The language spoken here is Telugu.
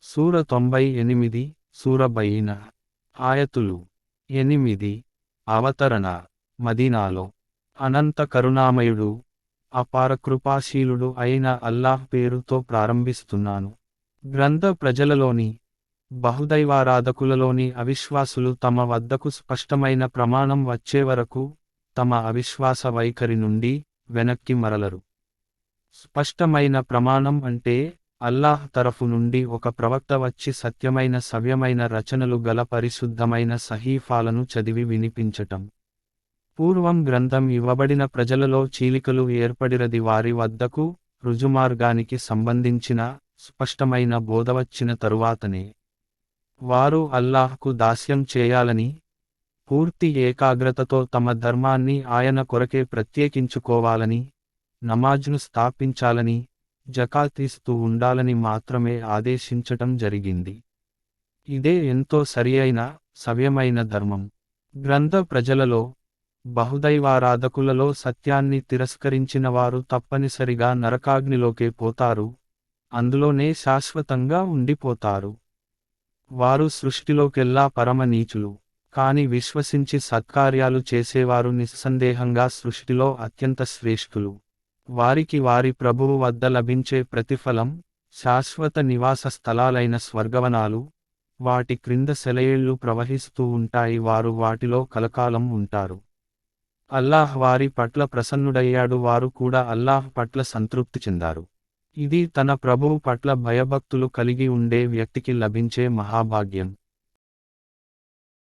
సూర 98 సూర బయీనా. ఆయతులు 8. అవతరణ మదీనాలో అనంత కరుణామయుడు అపార కృపాశీలుడు అయిన అల్లాహ్ పేరుతో ప్రారంభిస్తున్నాను. గ్రంథ ప్రజలలోని బహుదైవారాధకులలోని అవిశ్వాసులు తమ వద్దకు స్పష్టమైన ప్రమాణం వచ్చేవరకు తమ అవిశ్వాస వైఖరి నుండి వెనక్కి మరలరు. స్పష్టమైన ప్రమాణం అంటే అల్లాహ్ తరఫు నుండి ఒక ప్రవక్త వచ్చి సత్యమైన సవ్యమైన రచనలు గల పరిశుద్ధమైన సహీఫాలను చదివి వినిపించటం. పూర్వం గ్రంథం ఇవ్వబడిన ప్రజలలో చీలికలు ఏర్పడిరది వారి వద్దకు రుజుమార్గానికి సంబంధించిన స్పష్టమైన బోధ వచ్చిన తరువాతనే వారు అల్లాహ్కు దాస్యం చేయాలని పూర్తి ఏకాగ్రతతో తమ ధర్మాన్ని ఆయన కొరకే ప్రత్యేకించుకోవాలని నమాజ్ను స్థాపించాలని జకాత్ ఇస్తూ ఉండాలని మాత్రమే ఆదేశించటం జరిగింది. ఇదే ఎంతో సరియైన సవ్యమైన ధర్మం. గ్రంథ ప్రజలలో బహుదైవారాధకులలో సత్యాన్ని తిరస్కరించిన వారు తప్పనిసరిగా నరకాగ్నిలోకే పోతారు, అందులోనే శాశ్వతంగా ఉండిపోతారు. వారు సృష్టిలోకెల్లా పరమ నీచులు. కాని విశ్వసించి సత్కార్యాలు చేసేవారు నిస్సందేహంగా సృష్టిలో అత్యంత శ్రేష్ఠులు. వారికి వారి ప్రభువు వద్ద లభించే ప్రతిఫలం శాశ్వత నివాస స్థలాలైన స్వర్గవనాలు, వాటి క్రింద సెలయేళ్లు ప్రవహిస్తూ ఉంటాయి, వారు వాటిలో కలకాలం ఉంటారు. అల్లాహ్ వారి పట్ల ప్రసన్నుడయ్యాడు, వారు కూడా అల్లాహ్ పట్ల సంతృప్తి చెందారు. ఇది తన ప్రభువు పట్ల భయభక్తులు కలిగి ఉండే వ్యక్తికి లభించే మహాభాగ్యం.